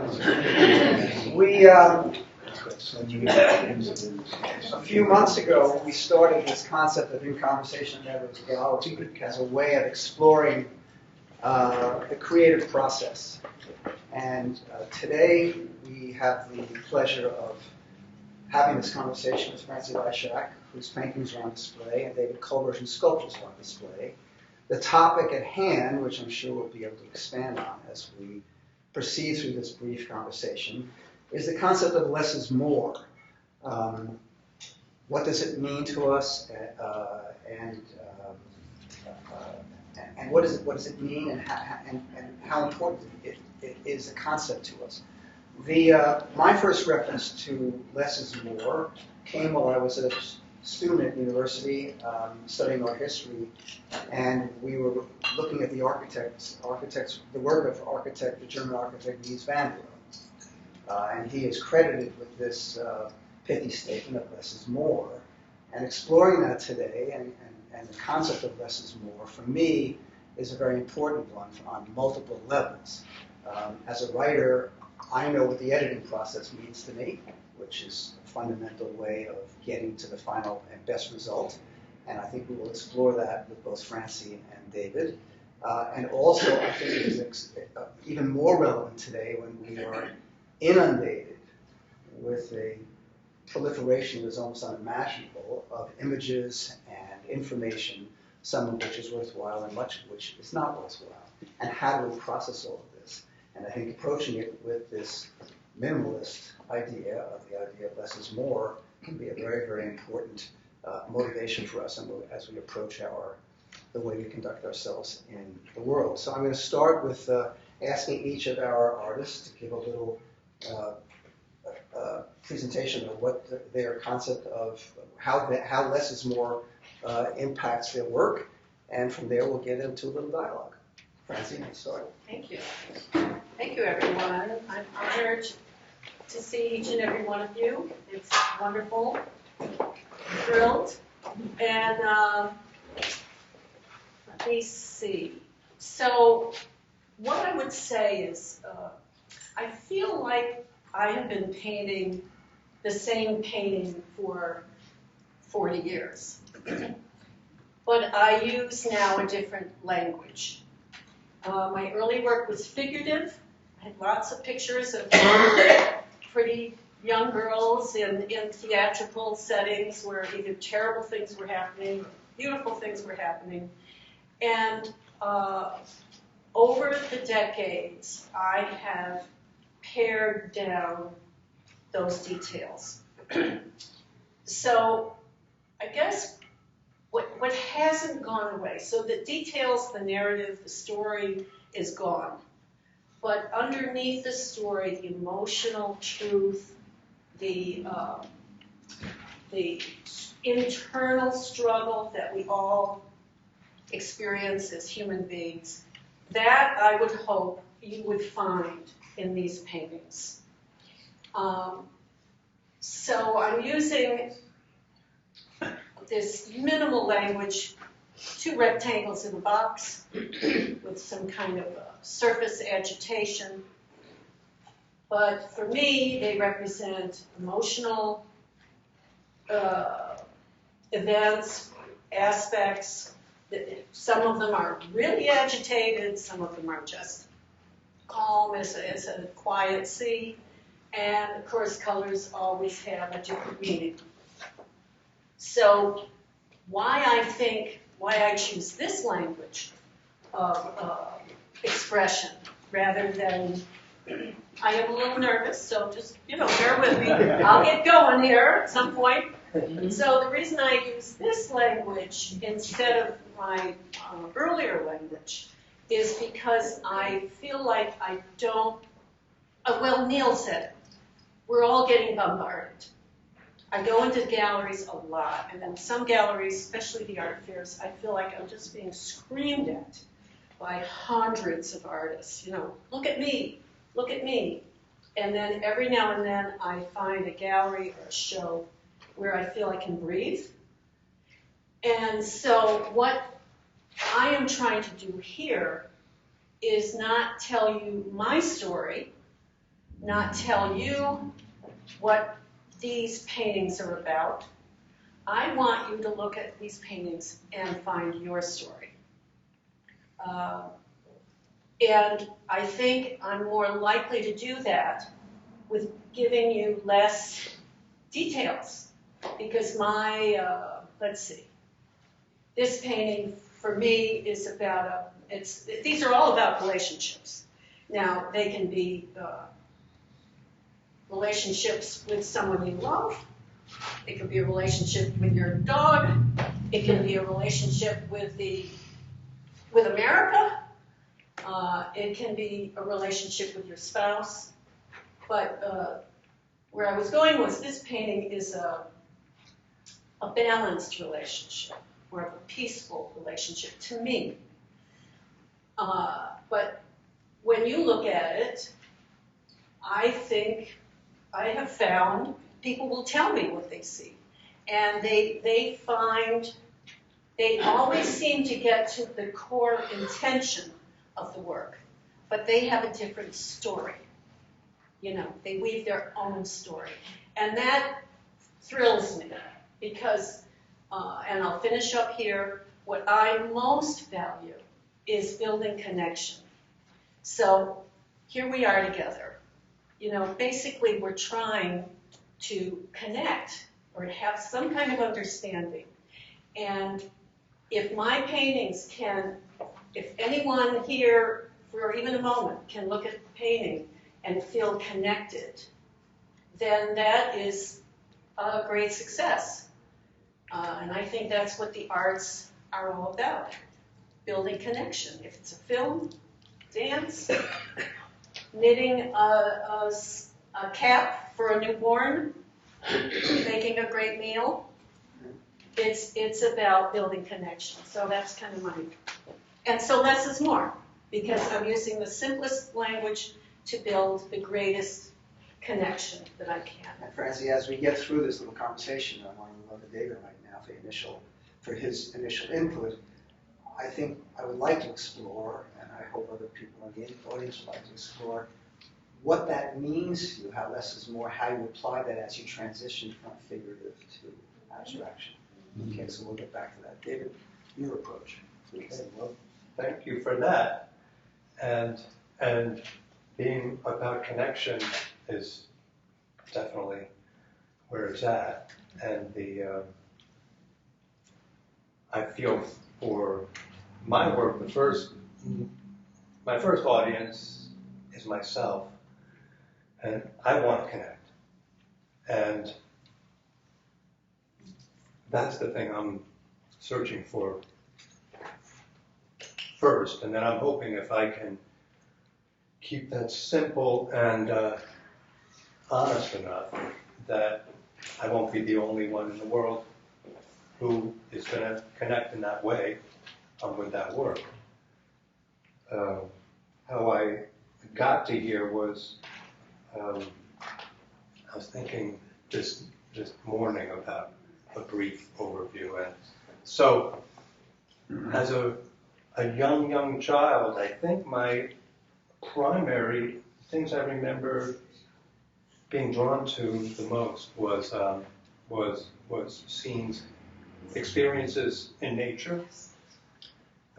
A few months ago, we started this concept of in conversation methodology as a way of exploring the creative process. And today, we have the pleasure of having this conversation with Francie Lyshak, whose paintings are on display, and David Culver's whose sculptures are on display. The topic at hand, which I'm sure we'll be able to expand on as we proceed through this brief conversation, is the concept of less is more. What does it mean to us, and what does it mean, and how important it is a concept to us? My first reference to less is more came while I was a student at university studying art history, and we were looking at the work of the German architect Mies van der Rohe. And he is credited with this pithy statement of less is more. And exploring that today and the concept of less is more, for me, is a very important one on multiple levels. As a writer, I know what the editing process means to me, which is a fundamental way of getting to the final and best result. And I think we will explore that with both Francie and David. And also, I think it is even more relevant today when we are inundated with a proliferation that is almost unimaginable of images and information, some of which is worthwhile and much of which is not worthwhile. And how do we process all of this? And I think approaching it with this minimalist idea of less is more can be a very, very important motivation for us as we approach the way we conduct ourselves in the world. So I'm going to start with asking each of our artists to give a little presentation of what their concept of how less is more impacts their work, and from there we'll get into a little dialogue. Francie, let's start. Thank you. Thank you, everyone. I'm honored to see each and every one of you. It's wonderful. Thrilled. And let me see. So what I would say is I feel like I have been painting the same painting for 40 years. But I use now a different language. My early work was figurative. I had lots of pictures of pretty young girls in theatrical settings where either terrible things were happening or beautiful things were happening. And over the decades, I have pared down those details. So I guess what hasn't gone away, so the details, the narrative, the story is gone. But underneath the story, the emotional truth, the internal struggle that we all experience as human beings, that I would hope you would find in these paintings. So I'm using this minimal language, 2 rectangles in a box with some kind of surface agitation. But for me, they represent emotional events, aspects. Some of them are really agitated, some of them are just calm as a quiet sea. And of course, colors always have a different meaning. So why I choose this language of expression rather than, I am a little nervous, so just, bear with me. I'll get going here at some point. So the reason I use this language instead of my earlier language is because I feel like I don't, well, Neil said it, we're all getting bombarded. I go into galleries a lot, and in some galleries, especially the art fairs, I feel like I'm just being screamed at by hundreds of artists. Look at me, look at me. And then every now and then I find a gallery or a show where I feel I can breathe. And so what I am trying to do here is not tell you my story, not tell you what these paintings are about. I want you to look at these paintings and find your story. And I think I'm more likely to do that with giving you less details, because my, let's see, this painting for me is about these are all about relationships. Now, they can be relationships with someone you love. It could be a relationship with your dog. It can be a relationship with America. It can be a relationship with your spouse. But where I was going was this painting is a balanced relationship, or a peaceful relationship to me. But when you look at it, I think I have found people will tell me what they see. And they always seem to get to the core intention of the work, but they have a different story. You know, they weave their own story. And that thrills me because, and I'll finish up here, what I most value is building connection. So here we are together. You know, basically we're trying to connect or have some kind of understanding. And if my paintings if anyone here for even a moment can look at the painting and feel connected, then that is a great success. And I think that's what the arts are all about, building connection. If it's a film, dance, knitting a cap for a newborn, making a great meal, it's about building connection. So that's kind of and so less is more, because I'm using the simplest language to build the greatest connection that I can. And Francie, as we get through this little conversation, I want to look at David right now for his initial input. I think I would like to explore, and I hope other people in the audience would like to explore, what that means to you, how less is more, how you apply that as you transition from figurative to abstraction. Okay, so we'll get back to that. David, your approach, please. Okay, well, thank you for that. And being about connection is definitely where it's at. And I feel for my work, my first audience is myself, and I want to connect. And that's the thing I'm searching for first, and then I'm hoping if I can keep that simple and honest enough that I won't be the only one in the world who is going to connect in that way with that work. How I got to here was, I was thinking this morning about a brief overview. And so, as a young child, I think my primary things I remember being drawn to the most was scenes, experiences in nature,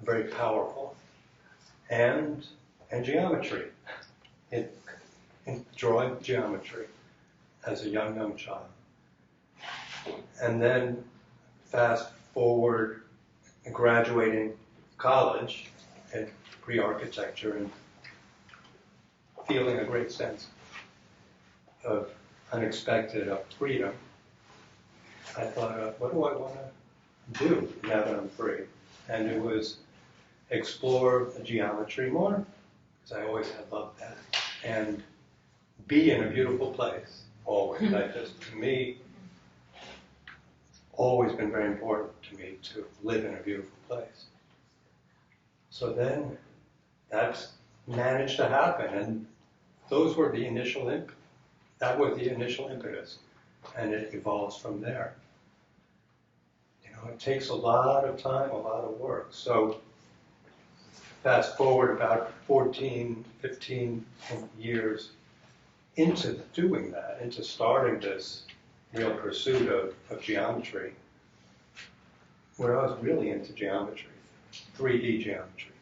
very powerful, and geometry, drawing geometry as a young child. And then fast forward, graduating college in pre-architecture and feeling a great sense of unexpected freedom, I thought, what do I want to do now that I'm free? And it was explore the geometry more, because I always had loved that, and be in a beautiful place, always. To me, always been very important to me to live in a beautiful place. So then that's managed to happen, and those were the initial that was the initial impetus, and it evolves from there. You know, it takes a lot of time, a lot of work. So fast forward about 14, 15 years into doing that, into starting this real pursuit of geometry, where I was really into geometry, 3D geometry.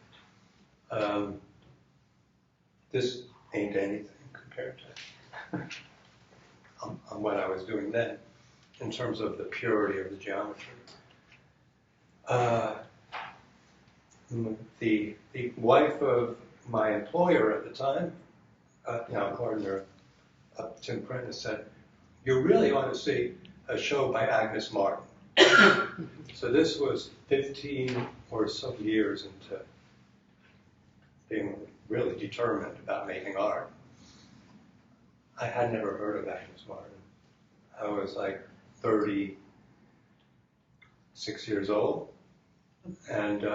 This ain't anything compared to on what I was doing then, in terms of the purity of the geometry. The wife of my employer at the time, now partner, Tim Prentice, said, "You really ought to see a show by Agnes Martin." So this was 15 or so years into being really determined about making art. I had never heard of Agnes Martin. I was like 36 years old, and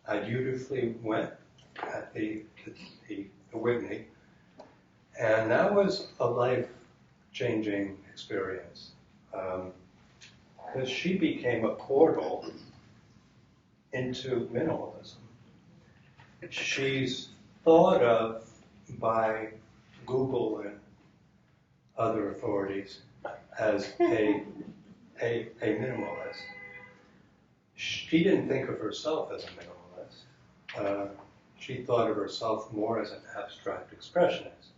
I dutifully went at the Whitney, and that was a life-changing experience, because she became a portal into minimalism. She's thought of by Google and other authorities as a minimalist. She didn't think of herself as a minimalist. She thought of herself more as an abstract expressionist.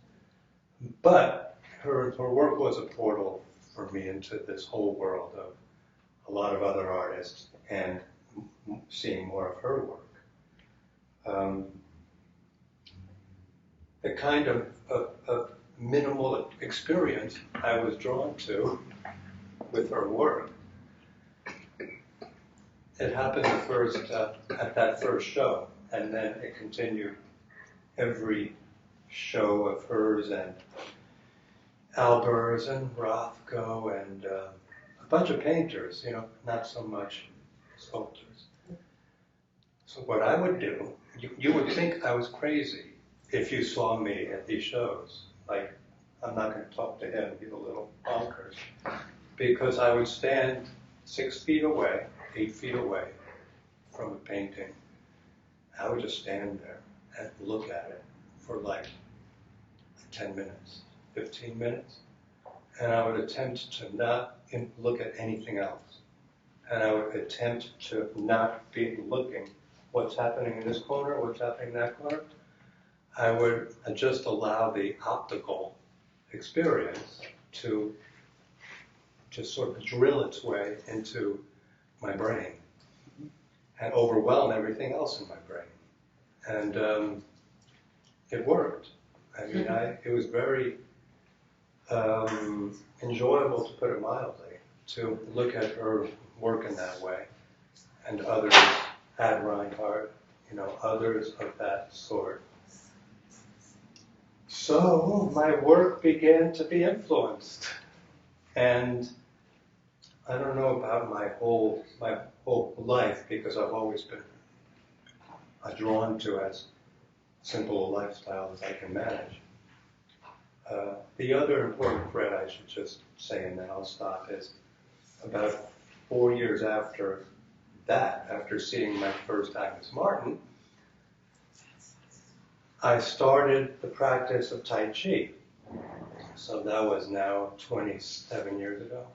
But her work was a portal for me into this whole world of a lot of other artists and seeing more of her work. The kind of minimal experience I was drawn to with her work. It happened at that first show, and then it continued every show of hers and Albers and Rothko and a bunch of painters, not so much sculptors. So what I would do, you would think I was crazy if you saw me at these shows. Like, I'm not going to talk to him, he's a little bonkers. Because I would stand 6 feet away, 8 feet away from a painting. I would just stand there and look at it for like 10 minutes, 15 minutes. And I would attempt to not look at anything else. And I would attempt to not be looking what's happening in this corner, what's happening in that corner. I would just allow the optical experience to just sort of drill its way into my brain and overwhelm everything else in my brain. And it worked. I mean, it was very enjoyable, to put it mildly, to look at her work in that way, and others, Ad Reinhardt, others of that sort. So my work began to be influenced, and I don't know about my whole life, because I've always been drawn to as simple a lifestyle as I can manage. The other important thread I should just say, and then I'll stop, is about 4 years after that, after seeing my first Agnes Martin, I started the practice of Tai Chi. So that was now 27 years ago,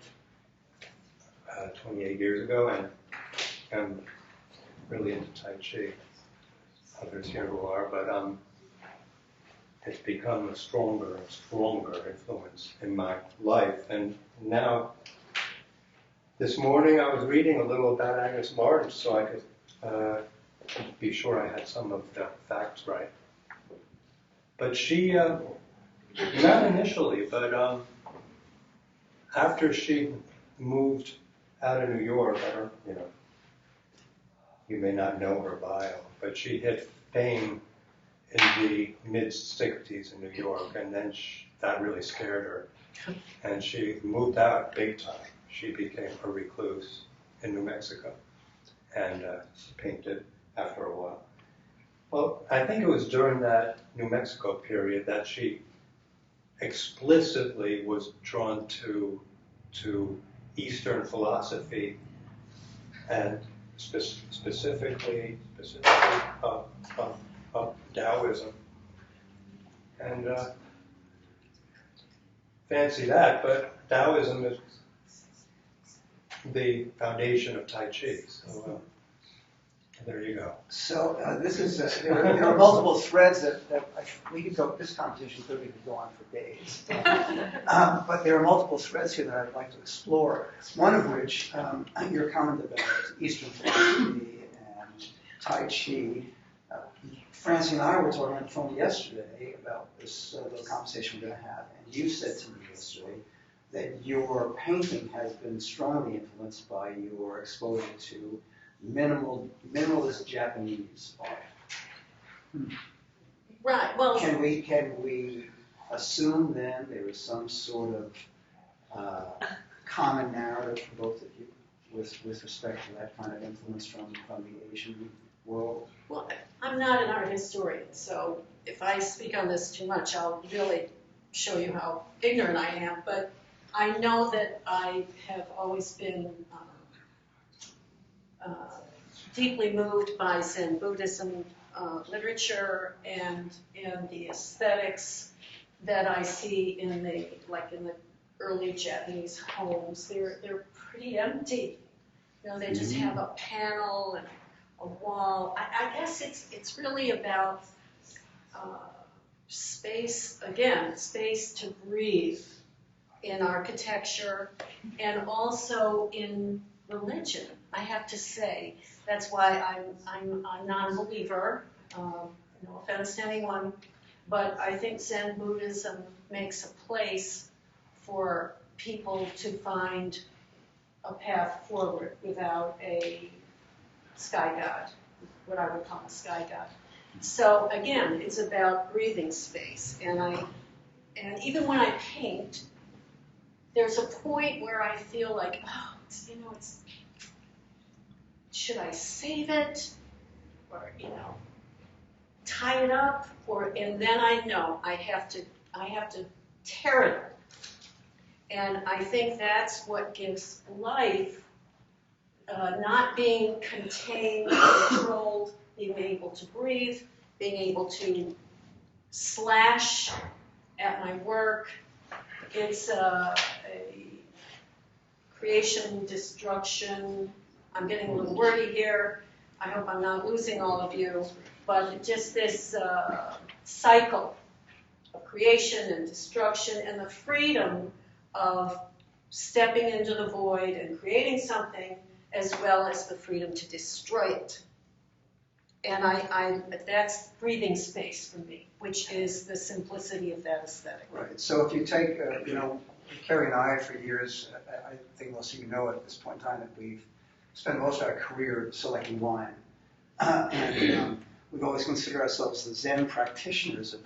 28 years ago, and I'm really into Tai Chi. Others here who are, but it's become a stronger and stronger influence in my life. And now, this morning I was reading a little about Agnes Martin so I could be sure I had some of the facts right. But she, not initially, but after she moved out of New York, you may not know her bio, but she hit fame in the mid-60s in New York, and then that really scared her. And she moved out big time. She became a recluse in New Mexico, and painted after a while. Well, I think it was during that New Mexico period that she explicitly was drawn to Eastern philosophy, and specifically Taoism. And fancy that, but Taoism is the foundation of Tai Chi. So there you go. So this is there are multiple threads that we could go. This conversation clearly could go on for days. But there are multiple threads here that I'd like to explore. One of which your comment about Eastern philosophy and Tai Chi. Francine and I were talking on the phone yesterday about this little conversation we're going to have, and you said to me yesterday that your painting has been strongly influenced by your exposure to minimalist Japanese art. Right, well. Can we assume then there is some sort of common narrative for both of you with respect to that kind of influence from the Asian world? Well, I'm not an art historian, so if I speak on this too much, I'll really show you how ignorant I am. But I know that I have always been deeply moved by Zen Buddhism literature and the aesthetics that I see in the early Japanese homes. They're pretty empty. You know, they just have a panel and a wall. I guess it's really about space, again, space to breathe in architecture and also in religion. I have to say, that's why I'm a non-believer. No offense to anyone, but I think Zen Buddhism makes a place for people to find a path forward without a sky god, what I would call a sky god. So again, it's about breathing space, and even when I paint, there's a point where I feel like, oh, it's should I save it, or tie it up, and then I know I have to tear it up, and I think that's what gives life. Not being contained, controlled, being able to breathe, being able to slash at my work. It's a creation, destruction. I'm getting a little wordy here. I hope I'm not losing all of you. But just this cycle of creation and destruction and the freedom of stepping into the void and creating something, as well as the freedom to destroy it. And that's breathing space for me, which is the simplicity of that aesthetic. Right. So if you take, Carrie and I, for years, I think most of you know at this point in time that we've spent most of our career selecting wine. And we've always considered ourselves the Zen practitioners of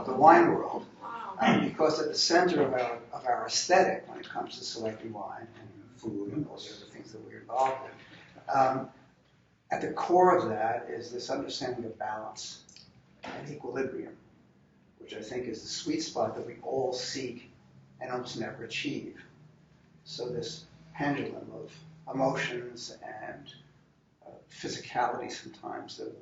the wine world. Wow. Because at the center of our aesthetic when it comes to selecting wine and food and all the other things that we're involved in, at the core of that is this understanding of balance and equilibrium, which I think is the sweet spot that we all seek and almost never achieve. So this pendulum of emotions and physicality sometimes that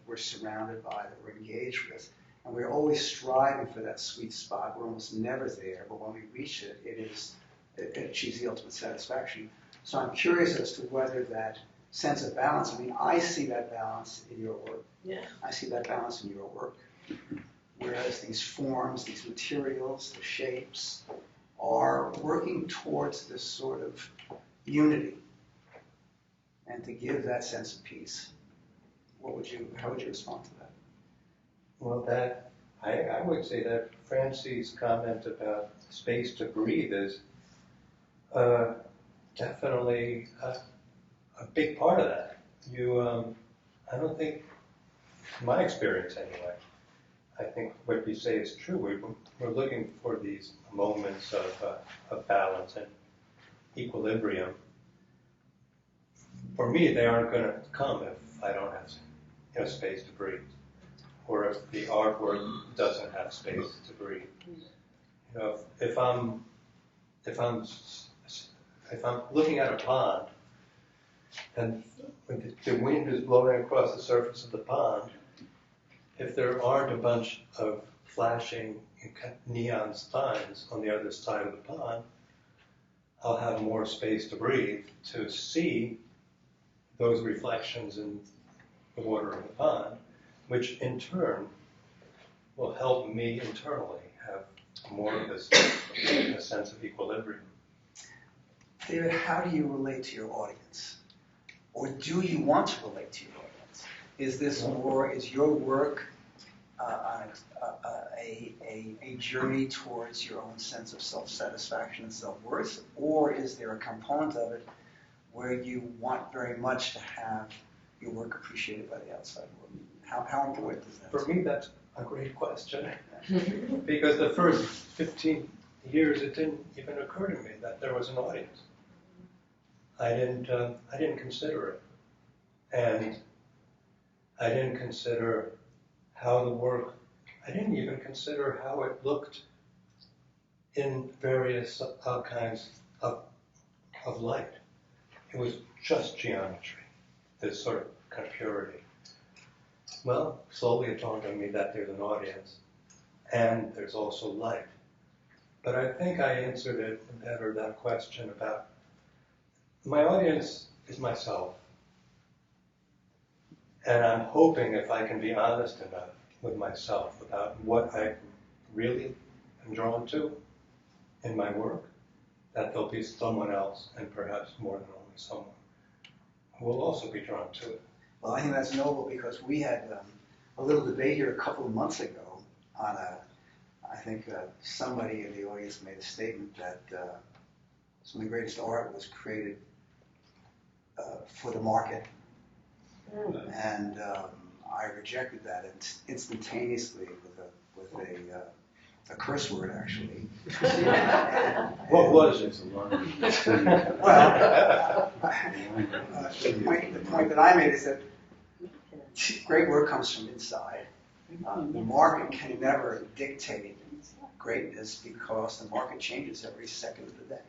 we're surrounded by, that we're engaged with, and we're always striving for that sweet spot. We're almost never there, but when we reach it, it achieves the ultimate satisfaction. So I'm curious as to whether that sense of balance, I see that balance in your work. Yeah. I see that balance in your work. Whereas these forms, these materials, the shapes, are working towards this sort of unity and to give that sense of peace. How would you respond to that? Well, I would say that Francie's comment about space to breathe is definitely a big part of that. I don't think, in my experience anyway, I think what you say is true. We're looking for these moments of balance and equilibrium. For me, they aren't going to come if I don't have space to breathe, or if the artwork doesn't have space to breathe. If I'm looking at a pond, and when the wind is blowing across the surface of the pond, if there aren't a bunch of flashing neon signs on the other side of the pond, I'll have more space to breathe to see those reflections in the water in the pond, which in turn will help me internally have more of this a sense of equilibrium. David, how do you relate to your audience? Or do you want to relate to your audience? Is your work a journey towards your own sense of self-satisfaction and self-worth? Or is there a component of it where you want very much to have your work appreciated by the outside world? How important is that? For me, that's a great question. Because the first 15 years, it didn't even occur to me that there was an audience. I didn't consider it. And I didn't consider how the work, I didn't even consider how it looked in various kinds of light. It was just geometry, this sort of kind of purity. Well, slowly it dawned on me that there's an audience, and there's also light. But I think I answered it better, that question about my audience is myself. And I'm hoping if I can be honest enough with myself about what I really am drawn to in my work, that there'll be someone else, and perhaps more than only someone, who will also be drawn to it. Well, I think that's noble because we had a little debate here a couple of months ago on I think somebody in the audience made a statement that some of the greatest art was created for the market. And I rejected that instantaneously with a curse word, actually. What was it? Well, the point that I made is that great work comes from inside. The market can never dictate greatness because the market changes every second of the day.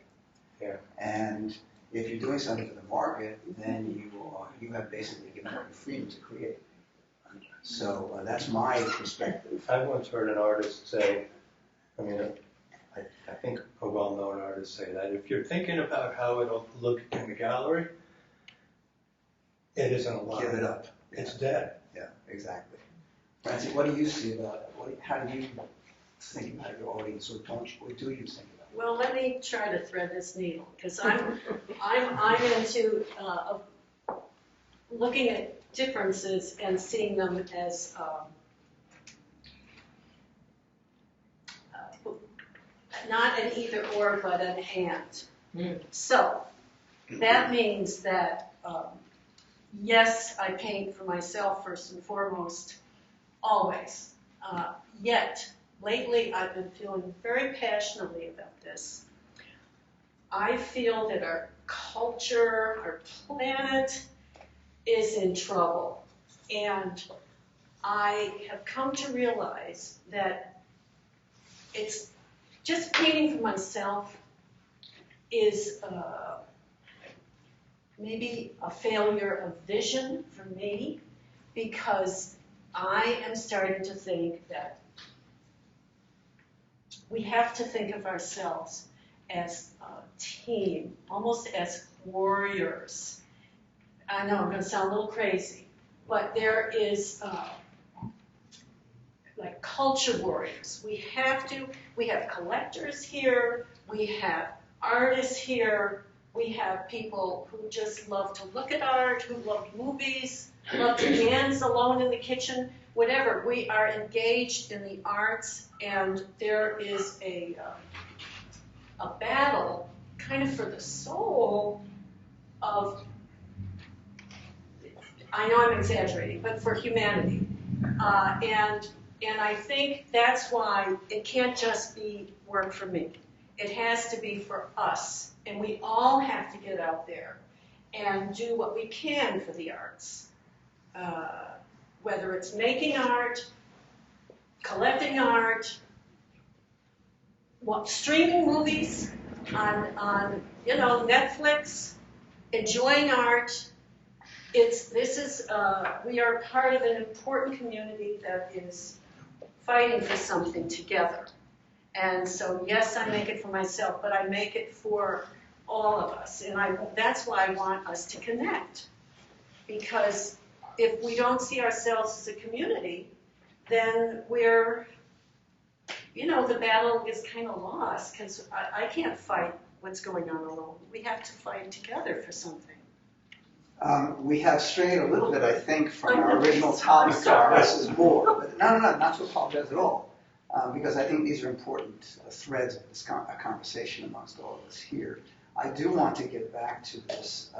Yeah. And if you're doing something for the market, then you have basically given up your freedom to create. So that's my perspective. I once heard an artist say, I think a well-known artist say that if you're thinking about how it'll look in the gallery, it isn't alive. Give it up. It's dead. Yeah, exactly. Francie, what do you see about it? How do you think about your audience, or do you think about it? Well, let me try to thread this needle, because I'm into looking at differences and seeing them as not an either or, but an and. So that means that yes, I paint for myself first and foremost, always. Yet lately, I've been feeling very passionately about this. I feel that our culture, our planet, is in trouble. And I have come to realize that it's just painting for myself is maybe a failure of vision for me, because I am starting to think that we have to think of ourselves as a team, almost as warriors. I know I'm going to sound a little crazy, but there is like culture warriors. We have collectors here, we have artists here, we have people who just love to look at art, who love movies, love to dance alone in the kitchen, whatever. We are engaged in the arts, and there is a battle kind of for the soul of, I know I'm exaggerating, but for humanity. And I think that's why it can't just be work for me. It has to be for us. And we all have to get out there and do what we can for the arts. Whether it's making art, collecting art, streaming movies on Netflix, enjoying art. We are part of an important community that is fighting for something together. And so, yes, I make it for myself, but I make it for all of us. And that's why I want us to connect. Because if we don't see ourselves as a community, then we're, the battle is kind of lost, because I can't fight what's going on alone. We have to fight together for something. We have strayed a little bit, I think, from our original topic of less is more. But no, not to apologize at all, because I think these are important threads of this conversation amongst all of us here. I do want to get back to this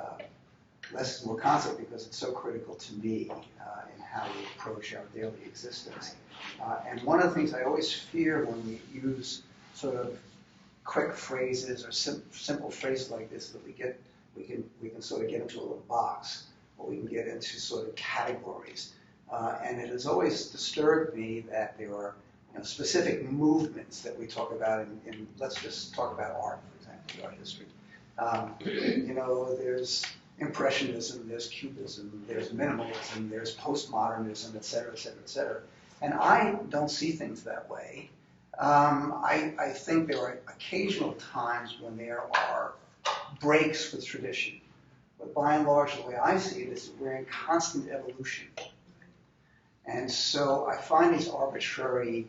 less is more concept because it's so critical to me in how we approach our daily existence. And one of the things I always fear when we use sort of quick phrases or simple phrases like this, that we can sort of get into a little box, or we can get into sort of categories. And it has always disturbed me that there are specific movements that we talk about in let's just talk about art, for example, art history. There's Impressionism, there's Cubism, there's minimalism, there's postmodernism, et cetera, et cetera, et cetera. And I don't see things that way. I think there are occasional times when there are breaks with tradition. But by and large, the way I see it is that we're in constant evolution. And so I find these arbitrary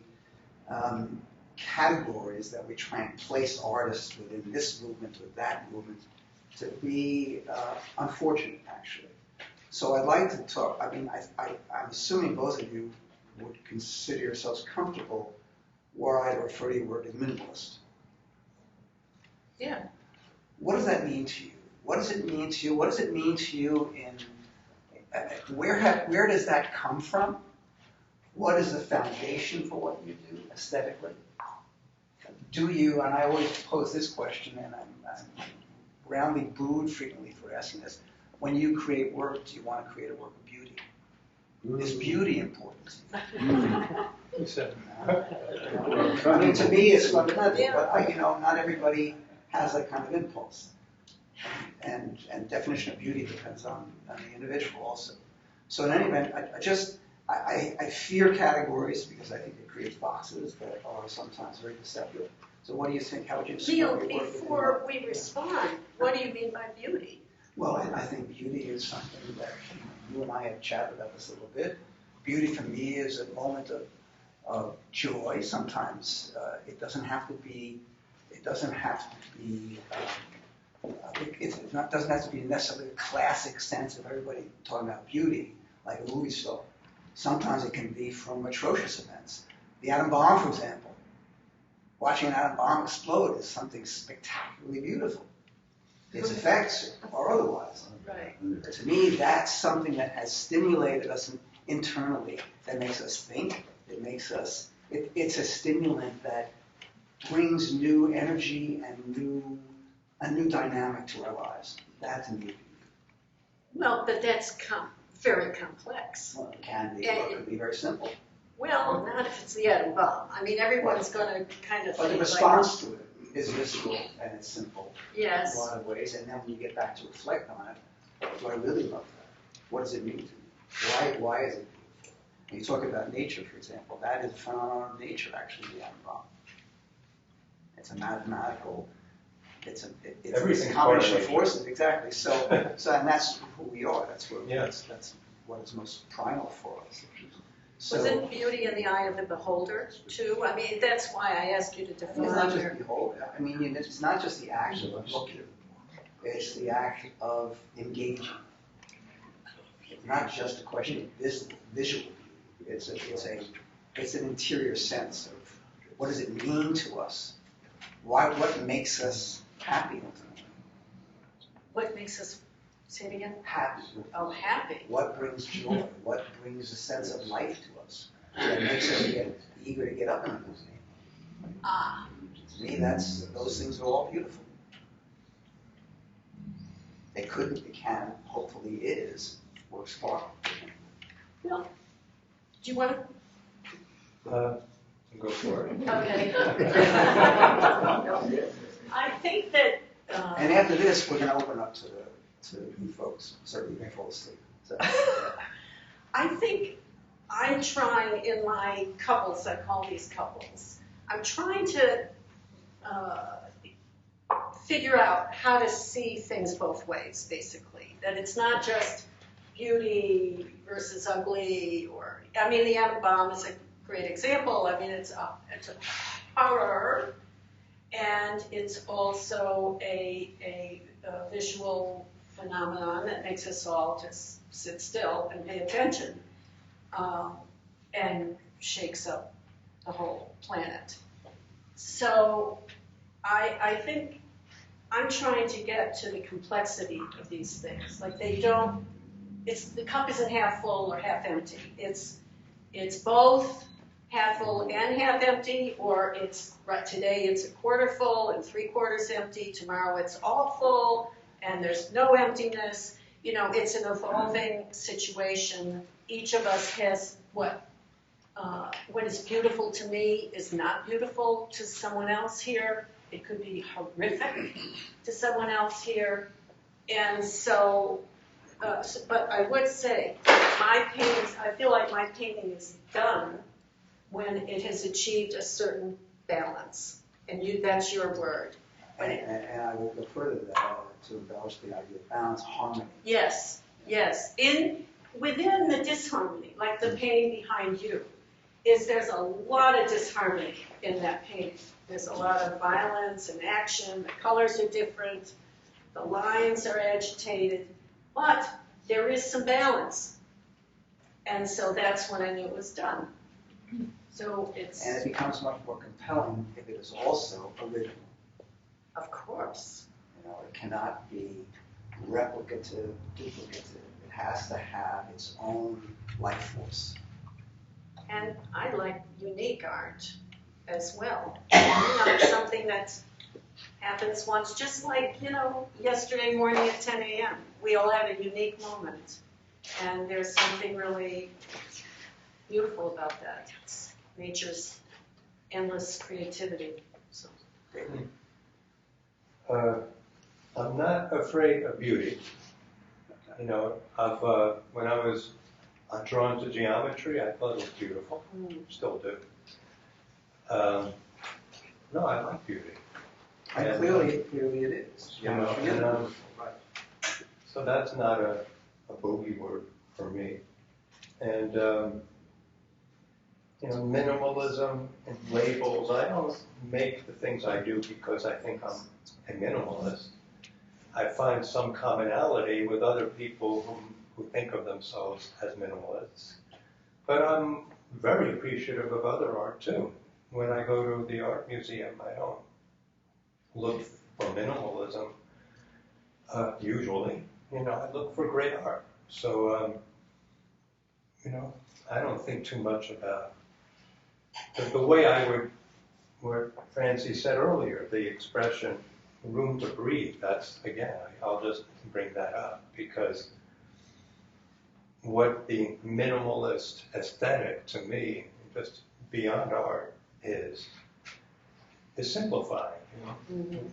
categories that we try and place artists within this movement or that movement to be unfortunate, actually. So I'd like to talk, I'm assuming both of you would consider yourselves comfortable were I to refer to your work as minimalist. Yeah. What does that mean to you? What does it mean to you? What does it mean to you where does that come from? What is the foundation for what you do aesthetically? Do you, and I always pose this question, and I'm roundly booed frequently for asking this, when you create work, do you want to create a work of beauty? Is beauty important? I mean, to me, it's fundamental, but not everybody has that kind of impulse. And definition of beauty depends on the individual also. So in any event, I fear categories because I think it creates boxes that are sometimes very deceptive. So what do you think? How would you describe your work? Before we respond, what do you mean by beauty? Well, I think beauty is something that you and I have chatted about this a little bit. Beauty for me is a moment of joy. Sometimes it doesn't have to be. It doesn't have to be necessarily a classic sense of everybody talking about beauty, like a movie star. Sometimes it can be from atrocious events. The atom bomb, for example. Watching an atom bomb explode is something spectacularly beautiful. Its effects are otherwise. Right. To me, that's something that has stimulated us internally, that makes us think. It's a stimulant that brings new energy and a new dynamic to our lives. That's me. Well, but that's very complex. Well, it can be, or it could be very simple. Well, not if it's the atom bomb. I mean, everyone's going to kind of But the think response to it is visceral and it's simple yes. in a lot of ways. And then when you get back to reflect on it, do I really love that? What does it mean to me? Why is it beautiful? When you talk about nature, for example, that is a phenomenon of nature, actually, the atom bomb. It's a mathematical, it's a combination of forces, exactly. So and that's who we are. That's what is most primal for us. So, wasn't beauty in the eye of the beholder, too? I mean, that's why I asked you to define. It's not just behold. I mean, it's not just the act of looking. It's the act of engaging. It's not just a question of visual beauty. It's an interior sense of what does it mean to us? What makes us happy ultimately? What makes us, say it again? Happy. Oh, happy. What brings joy? What brings a sense of life to us? That makes us eager to get up in the morning. Ah. To me, those things are all beautiful. They couldn't, they can, hopefully is, works for. Well, do you want to? Go for it. Okay. I think that. And after this, we're going to open up to you folks. Certainly, you may fall asleep. So, I think I'm trying in my couples, I call these couples, I'm trying to figure out how to see things both ways, basically. That it's not just beauty versus ugly, or, I mean, the atom bomb is a great example. I mean, it's a horror, and it's also a visual phenomenon that makes us all just sit still and pay attention, and shakes up the whole planet. So I think I'm trying to get to the complexity of these things. Like they don't, the cup isn't half full or half empty. It's both half full and half empty, or right today it's a quarter full and 3/4 empty. Tomorrow it's all full and there's no emptiness. You know, it's an evolving situation. Each of us has what is beautiful to me is not beautiful to someone else here. It could be horrific to someone else here. And so, but I would say my paintings, I feel like my painting is done when it has achieved a certain balance. And that's your word. And I would go further than that to embellish the idea of balance, harmony. Yes, yes. Within the disharmony, like the painting behind you, there's a lot of disharmony in that painting. There's a lot of violence and action. The colors are different. The lines are agitated. But there is some balance. And so that's when I knew it was done. So it's... And it becomes much more compelling if it is also original. Of course. You know, it cannot be replicative, duplicative. It has to have its own life force. And I like unique art as well. You know, something that happens once, just like, you know, yesterday morning at 10 a.m. We all had a unique moment. And there's something really beautiful about that. It's nature's endless creativity. So. I'm not afraid of beauty. You know, when I was drawn to geometry, I thought it was beautiful. Still do. No, I like beauty. And clearly it is. You know, Right. So that's not a bogey word for me. And you know, minimalism and labels. I don't make the things I do because I think I'm a minimalist. I find some commonality with other people who think of themselves as minimalists. But I'm very appreciative of other art too. When I go to the art museum, I don't look for minimalism, usually. You know, I look for great art. So, you know, I don't think too much about the way I would, what Francie said earlier, the expression room to breathe. That's, again, I'll just bring that up because what the minimalist aesthetic to me, just beyond art, is simplifying. You know? Mm-hmm.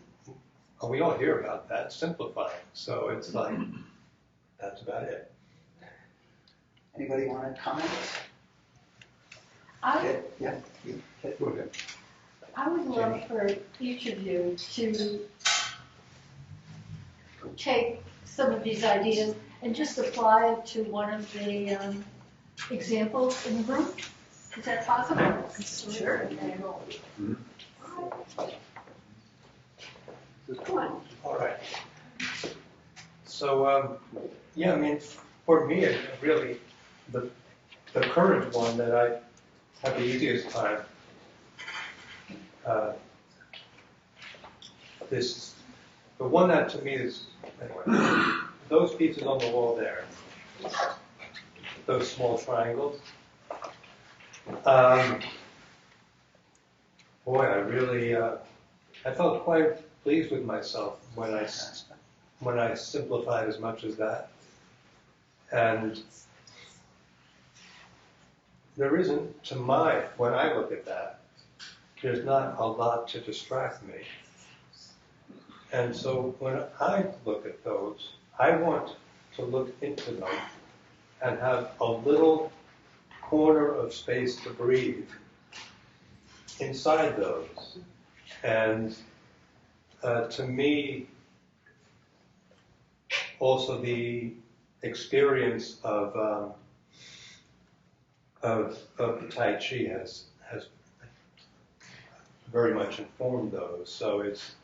We all hear about that, simplifying. So it's like, that's about it. Anybody want to comment? Yeah. I would love for each of you to take some of these ideas and just apply it to one of the examples in the room. Is that possible? Sure. Come on. All right. So, yeah, I mean, for me, it really, the current one that I have the easiest time, the one that to me is, anyway, those pieces on the wall there, those small triangles. Boy, I really, I felt quite pleased with myself when I simplified as much as that. And there isn't, when I look at that, there's not a lot to distract me. And so when I look at those, I want to look into them and have a little corner of space to breathe inside those. And to me, also the experience of Tai Chi has very much informed those. So it's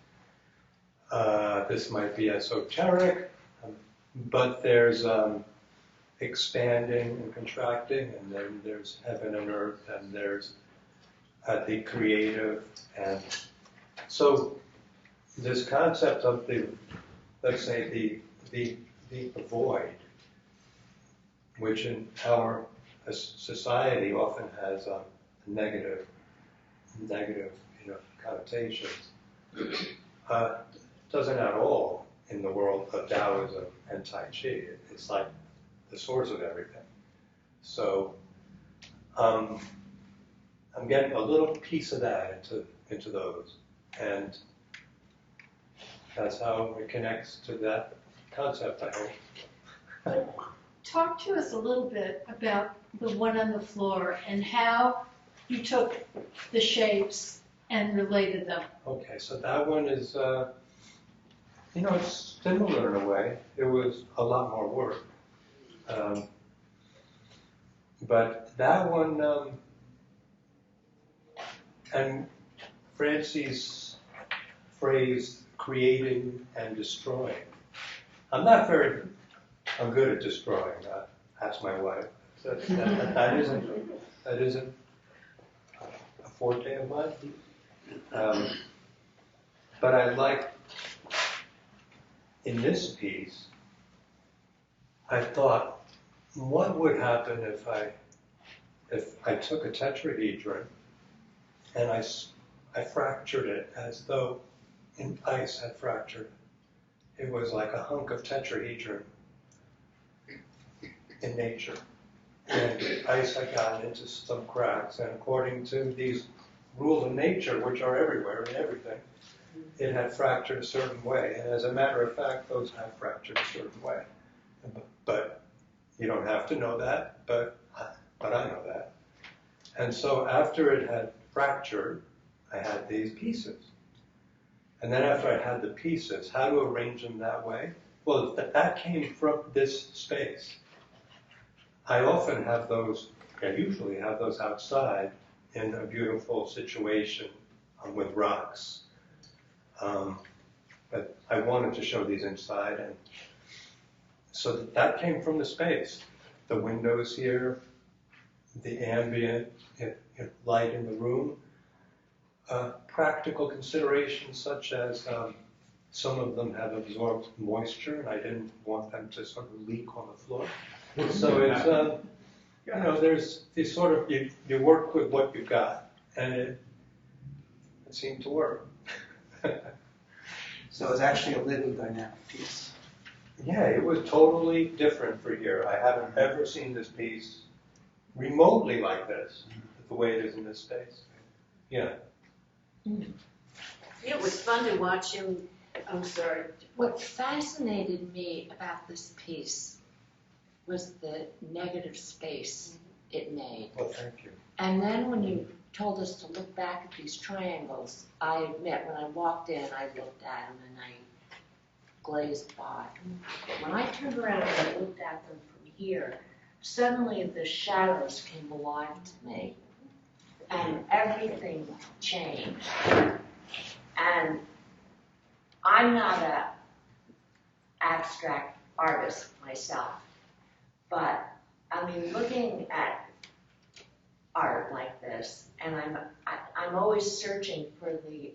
this might be esoteric, but there's expanding and contracting, and then there's heaven and earth, and there's the creative, and so this concept of the, let's say the void, which in our society often has negative, connotations, doesn't at all in the world of Taoism and Tai Chi. It's like the source of everything. So I'm getting a little piece of that into those, and that's how it connects to that concept, I hope. But talk to us a little bit about the one on the floor and how you took the shapes and related them. Okay, so that one is, it's similar in a way. It was a lot more work. But that one, and Francie's phrase, creating and destroying. I'm good at destroying. That's my wife. So that isn't a forte of mine. But I like, in this piece, I thought, what would happen if I took a tetrahedron and I fractured it as though ice had fractured. It was like a hunk of tetrahedron in nature. And ice had gotten into some cracks, and according to these rules of nature, which are everywhere in everything, it had fractured a certain way. And as a matter of fact, those have fractured a certain way. But you don't have to know that, but I know that. And so after it had fractured, I had these pieces. And then after I had the pieces, how to arrange them that way? Well, that came from this space. I often have those, I usually have those outside in a beautiful situation with rocks. But I wanted to show these inside, and so that came from the space. The windows here, the ambient light in the room, practical considerations such as some of them have absorbed moisture, and I didn't want them to sort of leak on the floor. So it's, there's these sort of, you work with what you've got, and it seemed to work. So it's actually a living dynamic piece. Yeah, it was totally different for here. I haven't ever seen this piece remotely like this, the way it is in this space. Yeah. It was fun to watch him. I'm sorry. What fascinated me about this piece was the negative space it made. Well, thank you. And then when you told us to look back at these triangles, I admit when I walked in, I looked at them and I glazed by. But when I turned around and I looked at them from here, suddenly the shadows came alive to me and everything changed. And I'm not an abstract artist myself, but I mean, looking at art like this, and I'm always searching for the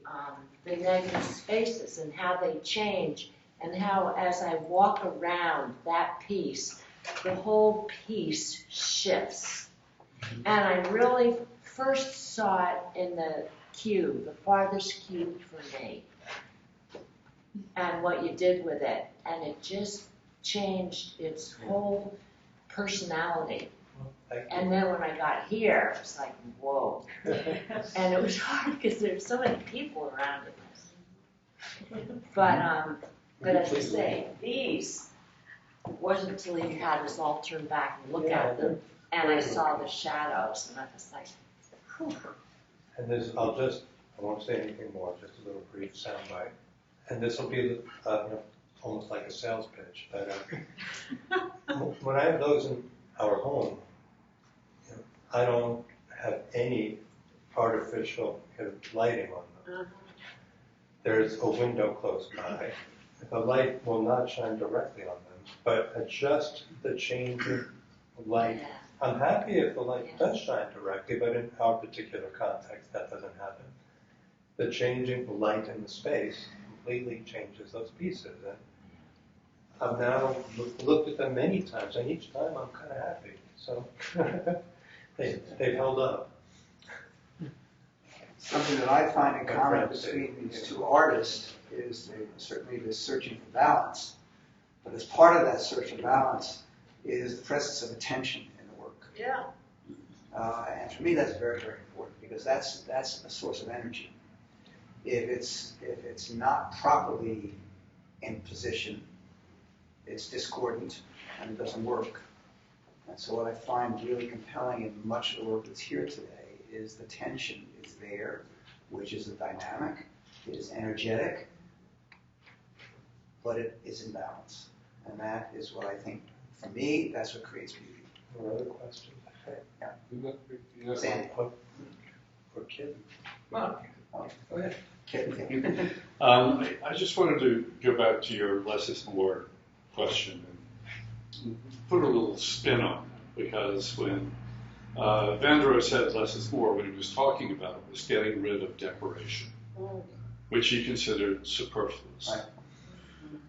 negative spaces and how they change, and how as I walk around that piece, the whole piece shifts. And I really first saw it in the cube, the farthest cube for me, and what you did with it, and it just changed its whole personality. And then when I got here, it was like, whoa. And it was hard because there's so many people around us. But as I say, these, it wasn't until you had us all turn back and look at them and I saw the shadows, and I was like, whew. And this, I won't say anything more, just a little brief soundbite. And this will be almost like a sales pitch. But when I have those in our home, I don't have any artificial lighting on them. There's a window close by. The light will not shine directly on them, but adjust the changing light. I'm happy if the light does shine directly, but in our particular context, that doesn't happen. The changing light in the space completely changes those pieces. And I've now looked at them many times, and each time I'm kind of happy. So they've held up. Something that I find in common between these two artists is certainly this searching for balance. But as part of that search for balance is the presence of attention in the work. Yeah. And for me, that's very, very important because that's a source of energy. If it's not properly in position, it's discordant and it doesn't work. And so what I find really compelling in much of the work that's here today is the tension is there, which is a dynamic, it is energetic, but it is in balance. And that is what I think, for me, that's what creates beauty. Another question? Yeah. Sandy. For Kid. Well, Go ahead. Kid. I just wanted to go back to your less is more question and put a little spin on it, because when Vandross said less is more, what he was talking about was getting rid of decoration, which he considered superfluous. Right.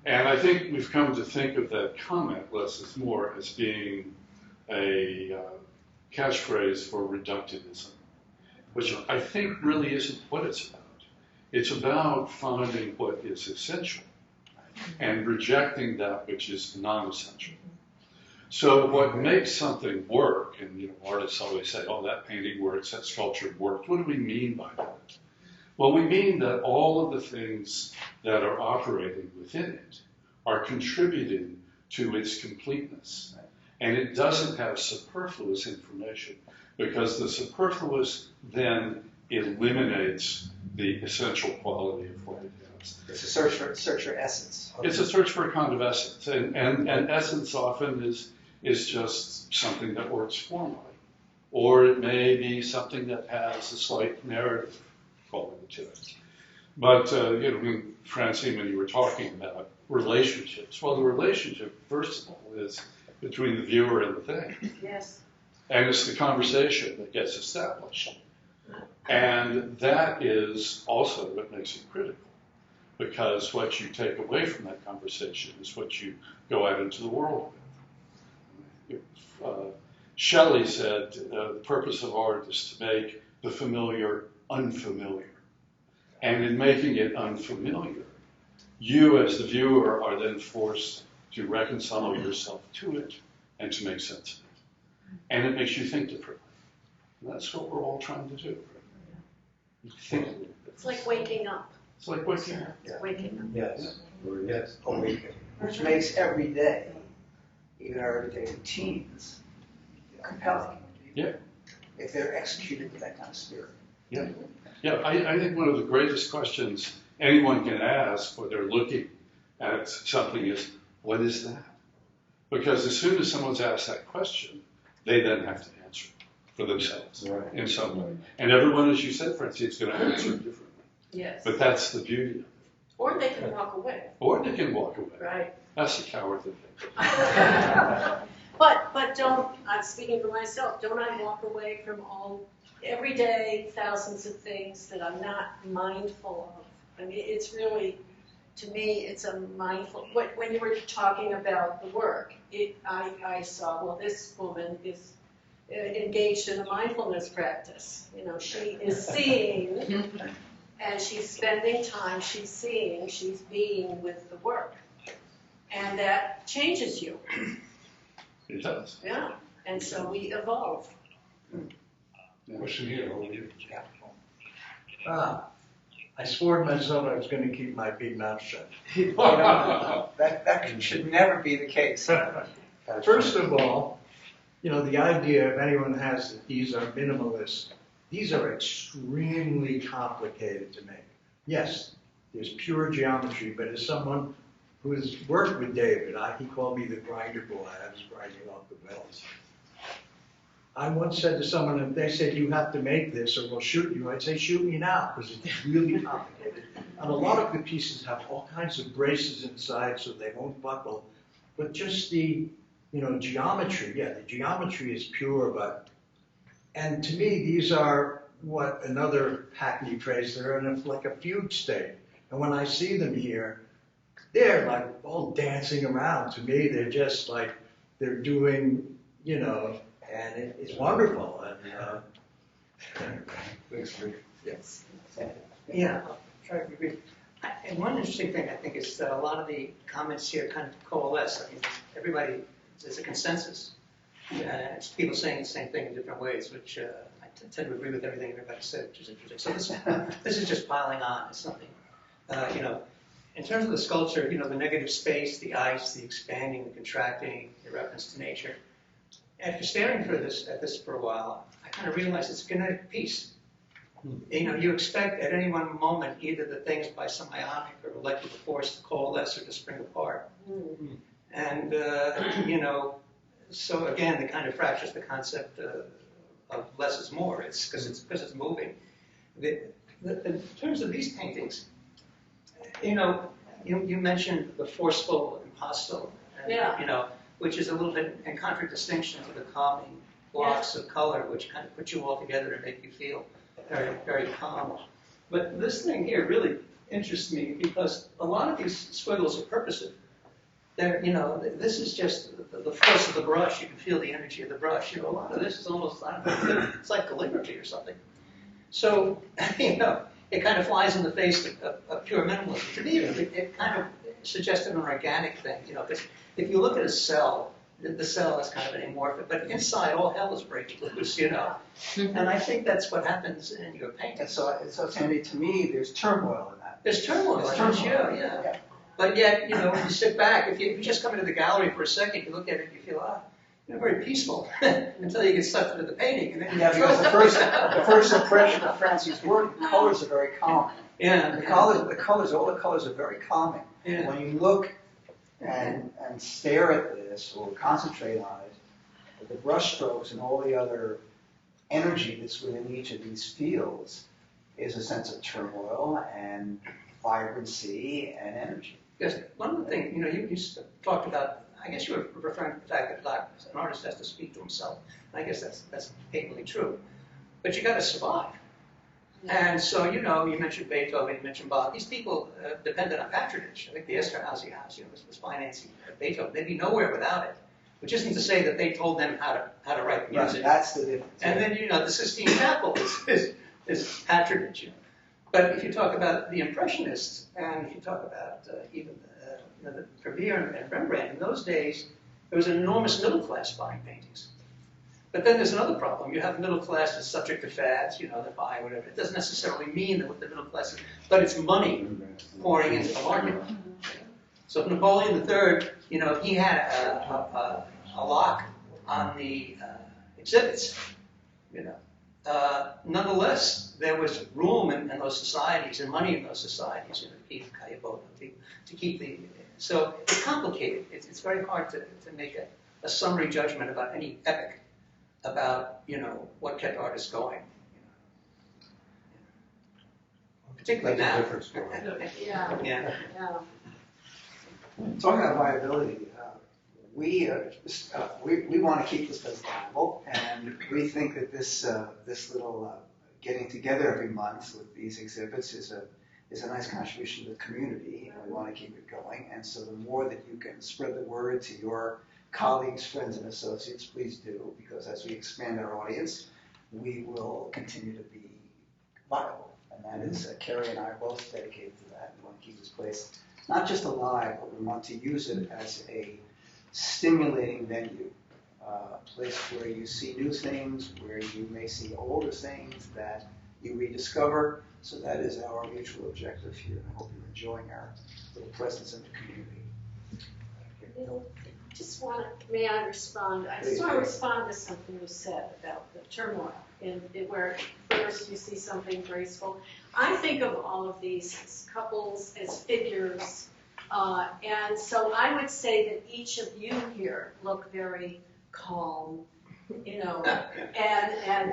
And I think we've come to think of that comment, less is more, as being a catchphrase for reductivism, which I think really isn't what it's about. It's about finding what is essential and rejecting that which is non-essential. So what makes something work, and artists always say, oh, that painting works, that sculpture worked. What do we mean by that? Well, we mean that all of the things that are operating within it are contributing to its completeness. And it doesn't have superfluous information, because the superfluous then eliminates the essential quality of what it has. It's a search for essence. It's a search for a kind of essence. And essence often is just something that works formally. Or it may be something that has a slight narrative quality to it. But, Francine, when you were talking about relationships, well, the relationship, first of all, is between the viewer and the thing. Yes. And it's the conversation that gets established. And that is also what makes it critical, because what you take away from that conversation is what you go out into the world with. Shelley said the purpose of art is to make the familiar unfamiliar. And in making it unfamiliar, you as the viewer are then forced to reconcile yourself to it and to make sense of it. And it makes you think differently. And that's what we're all trying to do. Think a little bit. It's like waking up. It's like waking up. It's waking up. Yes. Yes. Awakening. Which makes every day, even our everyday routines, compelling. Yeah. If they're executed with that kind of spirit. Yeah. Yeah, I think one of the greatest questions anyone can ask when they're looking at something is, what is that? Because as soon as someone's asked that question, they then have to answer for themselves in some way. And everyone, as you said, Francine, is going to answer differently. Yes. But that's the beauty of it. Or they can walk away. Or they can walk away. Right. That's the cowardly thing. But don't, I'm speaking for myself, don't I walk away from every day, thousands of things that I'm not mindful of? I mean, it's really, to me, it's a mindful, when you were talking about the work, I saw, well, this woman is engaged in a mindfulness practice. She is seeing, and she's spending time, she's seeing, she's being with the work. And that changes you. It does. Yeah. And so we evolve. Question here, over here. I swore to myself I was going to keep my big mouth shut. That should never be the case. First of all, you know, the idea, if anyone has that these are minimalist, these are extremely complicated to make. Yes, there's pure geometry, but as someone who has worked with David, he called me the grinder boy. I was grinding off the wells. I once said to someone, if they said, you have to make this or we'll shoot you, I'd say, shoot me now, because it's really complicated. And a lot of the pieces have all kinds of braces inside so they won't buckle. But just the, you know, geometry, yeah, the geometry is pure, but, and to me, these are what another hackney phrase, they're in like a fugue state. And when I see them here, they're like all dancing around. To me, they're just like, they're doing, you know, and it's wonderful. And, Thanks, Rick. yes. Yeah, I'll try to agree. And one interesting thing I think is that a lot of the comments here kind of coalesce. I mean, everybody, there's a consensus. It's people saying the same thing in different ways, which I tend to agree with everything everybody said, which is interesting. So this is just piling on. It's something, you know, in terms of the sculpture, you know, the negative space, the ice, the expanding, the contracting, the reference to nature. After staring at this for a while, I kind of realized it's a kinetic piece. You know, you expect at any one moment either the things by some ionic or molecular force to coalesce or to spring apart. And, you know, so again, it kind of fractures the concept of less is more. It's because it's moving. In terms of these paintings, you know, you mentioned the forceful and hostile, and, Yeah. you know, which is a little bit in contradistinction to the calming blocks of color, which kind of put you all together and make you feel very, very calm. But this thing here really interests me because a lot of these squiggles are purposive. They're, you know, this is just the force of the brush. You can feel the energy of the brush. You know, a lot of this is almost, I don't know, it's like calligraphy or something. So, you know, it kind of flies in the face of pure minimalism. To me, it kind of suggested an organic thing, you know, because if you look at a cell, the cell is kind of an amorphic, but inside all hell is breaking loose, you know. And I think that's what happens in your painting. And so Sandy, to me, there's turmoil in that. There's turmoil, yeah. But yet, you know, when you sit back, if you just come into the gallery for a second, you look at it and you feel, you know, very peaceful until you get sucked into the painting. And then Yeah, because the first impression of Francie's work, the colors are very calming. Yeah. All the colors are very calming. Yeah. When you look and stare at this or concentrate on it, the brush strokes and all the other energy that's within each of these fields is a sense of turmoil and vibrancy and energy. Because one of the things, you know, you talked about, I guess you were referring to the fact that an artist has to speak to himself. And I guess that's patently true. But you got to survive. And so, you know, you mentioned Beethoven, you mentioned Bach. These people depended on patronage. I think the Esterhazy House, you know, was financing Beethoven. They'd be nowhere without it. Which isn't to say that they told them how to write music. Right, that's the difference. And then, you know, the Sistine Chapel is patronage. You know. But if you talk about the Impressionists, and if you talk about even the Vermeer and Rembrandt, in those days, there was an enormous middle class buying paintings. But then there's another problem. You have the middle class that's subject to fads, you know, that buy whatever. It doesn't necessarily mean that what the middle class is, but it's money pouring into the market. So if Napoleon III, you know, he had a lock on the exhibits, you know. Nonetheless, there was room in those societies and money in those societies, you know, to keep the. So it's complicated. It's very hard to make a summary judgment about any epic, about, you know, what kept artists going. You know. Particularly That's a now. different story. Yeah. Talking about viability, we want to keep this as viable, and we think that this little getting together every month with these exhibits is a nice contribution to the community, and we want to keep it going. And so the more that you can spread the word to your colleagues, friends, and associates, please do, because as we expand our audience, we will continue to be viable. And that is, Carrie and I are both dedicated to that. We want to keep this place not just alive, but we want to use it as a stimulating venue, a place where you see new things, where you may see older things that you rediscover. So that is our mutual objective here. I hope you're enjoying our little presence in the community. Little just want to, may I respond? I just want to respond to something you said about the turmoil where first you see something graceful. I think of all of these couples as figures, and so I would say that each of you here look very calm, and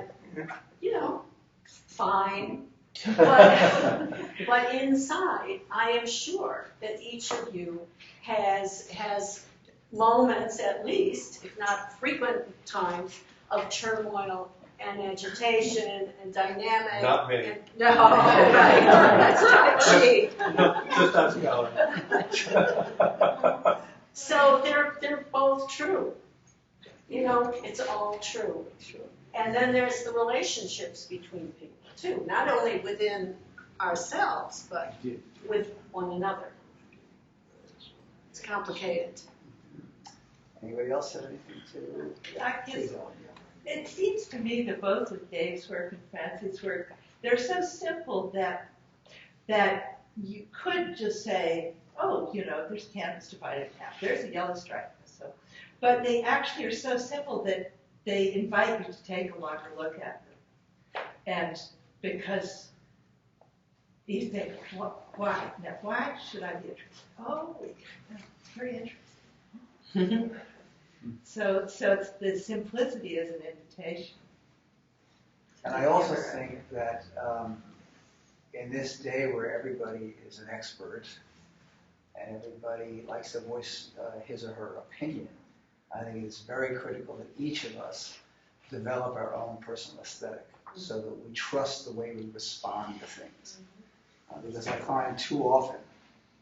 fine. But inside, I am sure that each of you has moments, at least, if not frequent times, of turmoil and agitation and dynamic. Not me. No, right, that's not cheap. Just on Scholar. So they're both true. It's all true. And then there's the relationships between people too, not only within ourselves, but with one another. It's complicated. Anybody else have anything to? Please, Ellen, yeah. It seems to me that both with Dave's work and Francie's work, they're so simple that you could just say, oh, there's canvas divided in half. There's a yellow stripe. So, but they actually are so simple that they invite you to take a longer look at them. And because you think, why? Now, why should I be interested? Oh, it's very interesting. So it's the simplicity is an invitation. And I also think that in this day where everybody is an expert and everybody likes to voice his or her opinion, I think it's very critical that each of us develop our own personal aesthetic so that we trust the way we respond to things. Because I find too often,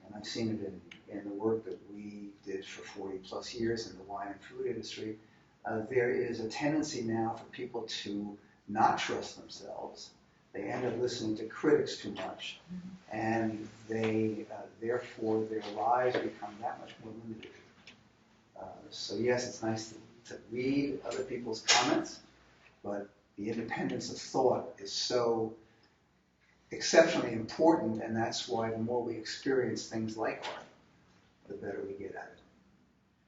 and I've seen it in the work that we did for 40 plus years in the wine and food industry, there is a tendency now for people to not trust themselves. They end up listening to critics too much, and they therefore their lives become that much more limited. So yes, it's nice to read other people's comments, but the independence of thought is so exceptionally important, and that's why the more we experience things like art, the better we get at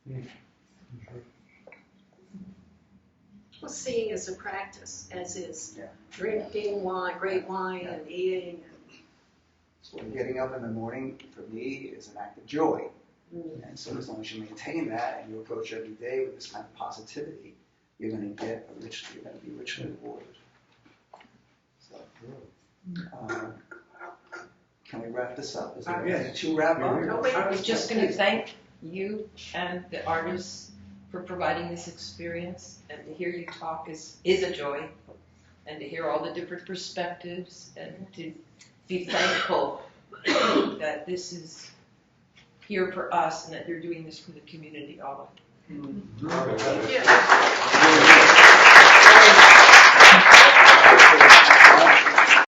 it. Well, seeing is a practice, as is Yeah. drinking wine, great wine, and eating. So getting up in the morning, for me, is an act of joy. And so as long as you maintain that and you approach every day with this kind of positivity, you're going to be richly rewarded. So, can we wrap this up? Is there anything to wrap up? No, wait. I was just going to thank you and the artists for providing this experience, and to hear you talk is a joy, and to hear all the different perspectives, and to be thankful that this is here for us and that you're doing this for the community all. Thank you.